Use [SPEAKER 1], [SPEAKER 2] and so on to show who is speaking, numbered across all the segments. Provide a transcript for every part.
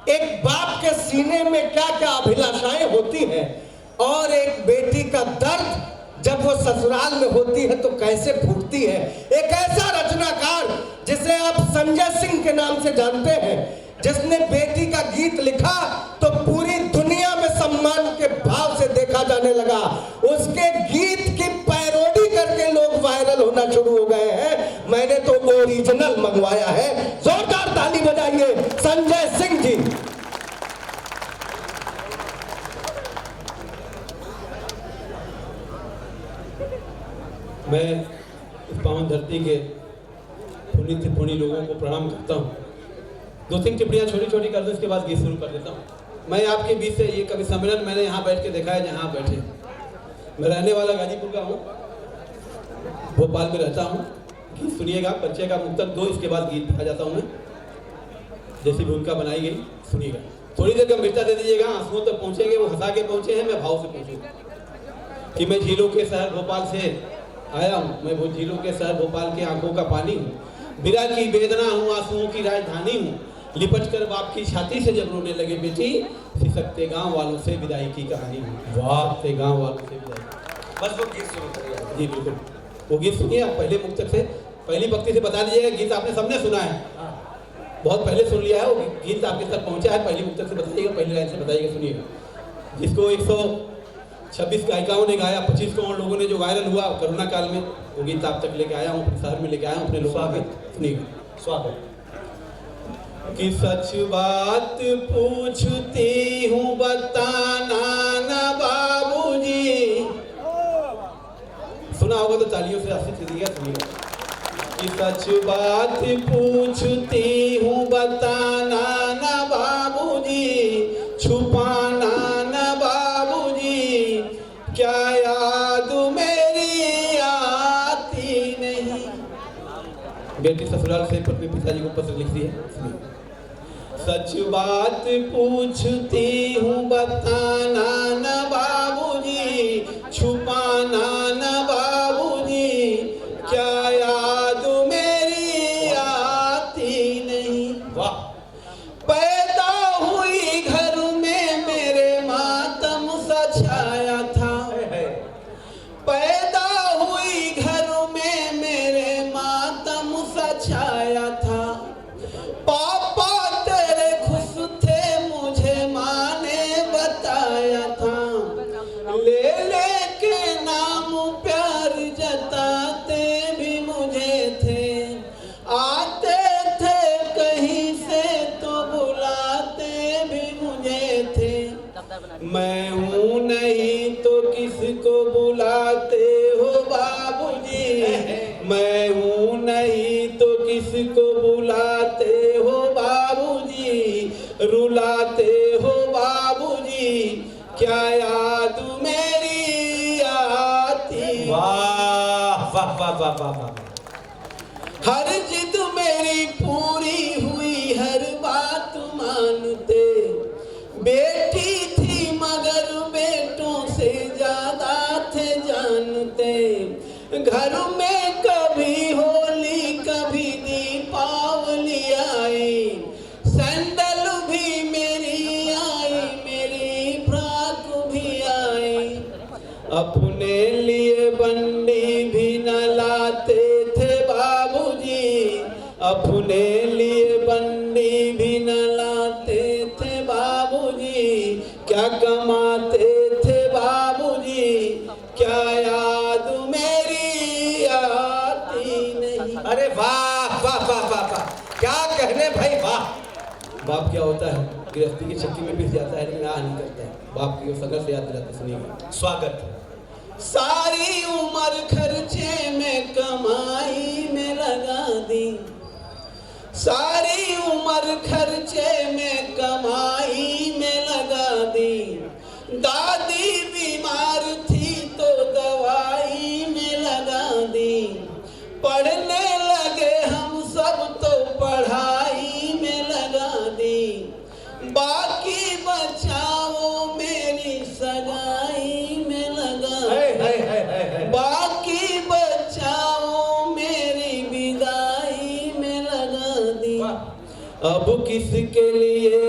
[SPEAKER 1] एक बाप के सीने में क्या क्या अभिलाषाएं होती हैं और एक बेटी का दर्द जब वो ससुराल में होती है तो कैसे फूटती है। एक ऐसा रचनाकार जिसे आप संजय सिंह के नाम से जानते हैं, जिसने बेटी का गीत लिखा तो पूरी दुनिया में सम्मान के भाव से देखा जाने लगा। उसके गीत की पैरोडी करके लोग वायरल होना शुरू हो गए हैं। मैंने तो ओरिजिनल मंगवाया है। जोरदार ताली बजाइए संजय सिंह जी।
[SPEAKER 2] मैं इस पावन धरती के पुनीत से पुणी लोगों को प्रणाम करता हूँ। दो तीन टिप्पणियाँ छोटी छोटी कर दूँ, इसके बाद गीत शुरू कर देता हूँ। मैं आपके बीच से ये कवि सम्मेलन मैंने यहाँ बैठ के देखा है, जहाँ बैठे। मैं रहने वाला गाजीपुर का हूँ, भोपाल में रहता हूँ। गीत सुनिएगा, परिचय का मुक्तक दो, इसके बाद गीत आ जाता हूँ मैं। जैसी भूमिका बनाई गई सुनिएगा। थोड़ी देर गंभीरता दे दीजिएगा, आंसुओं तक पहुँचेंगे। वो हंसा के पहुँचे हैं, मैं भाव से पहुँचूँगा कि मैं झीलों के शहर भोपाल से आया हूँ। मैं वो झीलों के शहर भोपाल के आंखों का पानी हूँ। बिरा की वेदना हूँ, आंसुओं की राजधानी हूँ। लिपट कर बाप की छाती से जब रोने लगे बेटी, सिसकते गांव वालों से विदाई की कहानी हूँ। वाह, से गांव वालों से विदाई। बस वो गीत शुरू करिए। जी बिल्कुल, वो गीत सुनिए आप। पहले मुक्तक से, पहली पंक्ति से बता दीजिएगा। गीत आपने सबने सुना है, बहुत पहले सुन लिया है। वो गीत आपके तक पहुँचा है। पहली मुक्तक से बताइएगा, पहली लाइन से बताइएगा, सुनिएगा। जिसको 126 गायिकाओं ने गाया, 25 करोड़ लोगों ने जो वायरल हुआ कोरोना काल में, वो गीत आप तक लेके आया हूँ, अपने शहर में लेके आया हूँ, अपने लोगों के। सुनिएगा। स्वागत। कि सच बात पूछती हूँ बताना ना बाबूजी। सुना होगा तो तालियों से आशीष दीजिएगा। सुनिएगा। कि सच बात पूछती हूँ बताना ना बाबूजी, छुपाना ना बाबूजी, क्या याद मेरी आती नहीं। बेटी ससुराल से अपने पिताजी को पत्र लिखती है। सच बात पूछती हूँ बताना न बाबूजी, छुपाना न बाबूजी, क्या याद मेरी आती नहीं। वाह। पैदा हुई घर में मेरे मातम सा छाया था। पैदा हुई घर में मेरे मातम सा छाया था। पापा तेरे खुश थे मुझे माँ ने बताया था। ले ले के नाम प्यार जताते भी मुझे थे। आते थे कहीं से तो बुलाते भी मुझे थे। मैं हूँ नहीं तो किसको बुलाते हो बाबूजी। मैं हूँ नहीं तो किसको बुलाते हो बाबूजी, रुलाते हो बाबूजी, क्या याद मेरी आती। वाह वाह वाह वाह वाह वाह। हर जिद मेरी पूरी हुई, हर बात मानते। बेटी थी मगर बेटों से ज्यादा थे जानते। घर में कभी होली कभी दीपावली आई, सैंडल भी मेरी आई, मेरी फ्रॉक भी आई। अपने लिए बंडी भी न लाते थे बाबूजी, अपने लिए बंडी भी न लाते थे बाबूजी, क्या कमाते थे बाबूजी, क्या याद मेरी आती नहीं। अरे वाह वाह वाह वाह वाह, क्या कहने भाई, वाह। बाप क्या होता है, गृहस्थी की चक्की में पिस जाता है लेकिन आ नहीं करता है। बाप की वो संघर्ष याद दिलाते। सुनिएगा। स्वागत। सारी उम्र खर्चे में कमाई में लगा दी। सारी उम्र खर्चे में कमाई में लगा दी। दादी बीमार थी तो दवाई में लगा दी। पढ़ने लगे हम सब तो पढ़ाई में लगा दी। बाकी बचाओ मेरी सगाई में लगा दी। बाकी बचाओ मेरी विदाई में लगा दी। अब किसके लिए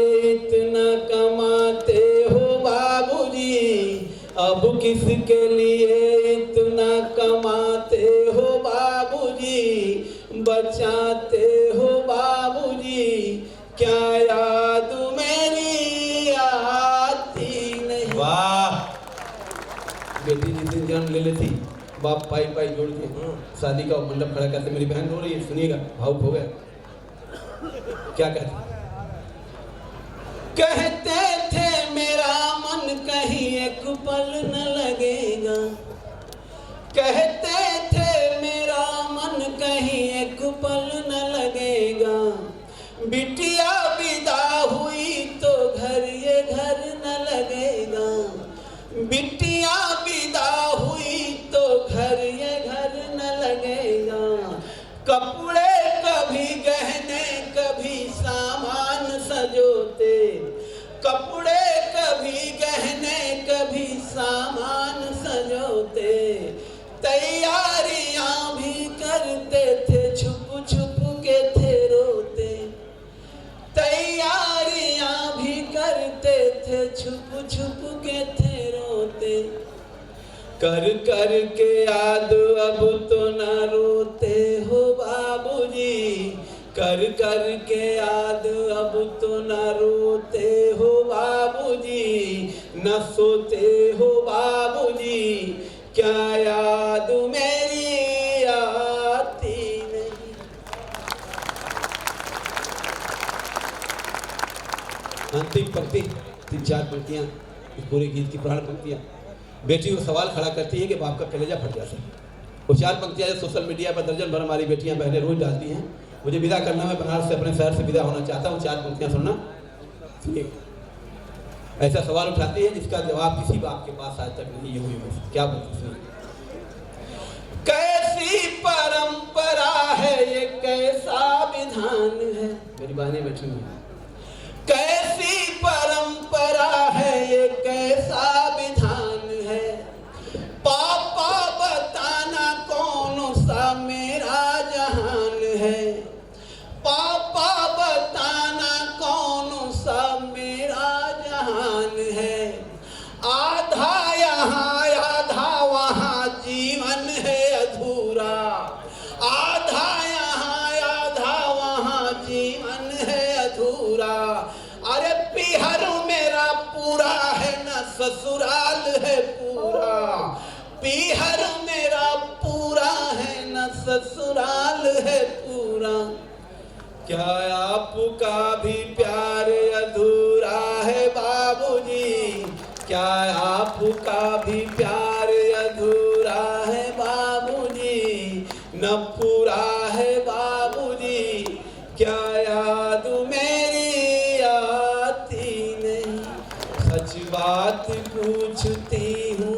[SPEAKER 2] किसके लिए इतना कमाते हो बाबूजी, बचाते हो बाबूजी, क्या याद मेरी आती नहीं।
[SPEAKER 1] वाह।
[SPEAKER 2] बेटी जिस दिन जन्म ले लेती, बाप पाई पाई जोड़ के शादी का मंडप खड़ा करते, मेरी बहन रो रही है, सुनिएगा, भावुक हो गया। क्या कहते कहते थे मेरा मन कहीं एक पल न लगेगा, कहते थे मेरा मन कहीं एक पल न लगेगा, बिटिया विदा हुई तो घर ये घर न लगेगा, बिटिया विदा हुई तो घर ये घर न लगेगा, कपड़े कभी गहने कभी सामान सजोते, कपड़े कभी गहने कभी सामान सजोते, तैयारियां भी करते थे छुप छुप के थे रोते, तैयारियां भी करते थे छुप छुप के थे रोते, कर कर के याद अब तो न रोते हो बाबूजी, कर कर के याद अब तो न रोते हो बाबूजी, न सोते हो बाबूजी, क्या याद मेरी आती नहीं। अंतिम पंक्ति, 3-4 पंक्तियां इस पूरे गीत की प्राण पंक्तियां बेटी को सवाल खड़ा करती है कि बाप का कलेजा फट जाता है। वो 4 पंक्तियां सोशल मीडिया पर दर्जन भर हमारी बेटियां बहनें रोज डालती हैं। मुझे विदा करना, मैं बनारस से अपने शहर से विदा होना चाहता हूँ। 4 पंक्तियां सुनना, सुनिए। ऐसा सवाल उठाती है जिसका जवाब किसी बाप के पास आज तक नहीं हुई है। क्या बोलती सुनिए। कैसी परंपरा है ये, कैसा विधान है, मेरी बहनें बैठी हुई हैं। कैसी परंपरा है ये, कैसा विधान है, पापा बताना कौन सा मेरा जहान है, पापा बताना कौन सा मेरा जहान है, आधा यहाँ आधा वहाँ जीवन है अधूरा, आधा यहाँ आधा वहाँ जीवन है अधूरा, अरे पिहर मेरा पूरा है न ससुराल है पूरा, पिहर मेरा पूरा है न ससुराल है पूरा, क्या आपका भी प्यार अधूरा है बाबूजी, क्या आपका भी प्यार अधूरा है बाबूजी, न पूरा है बाबूजी, क्या याद मेरी आती नहीं। सच बात पूछती हूँ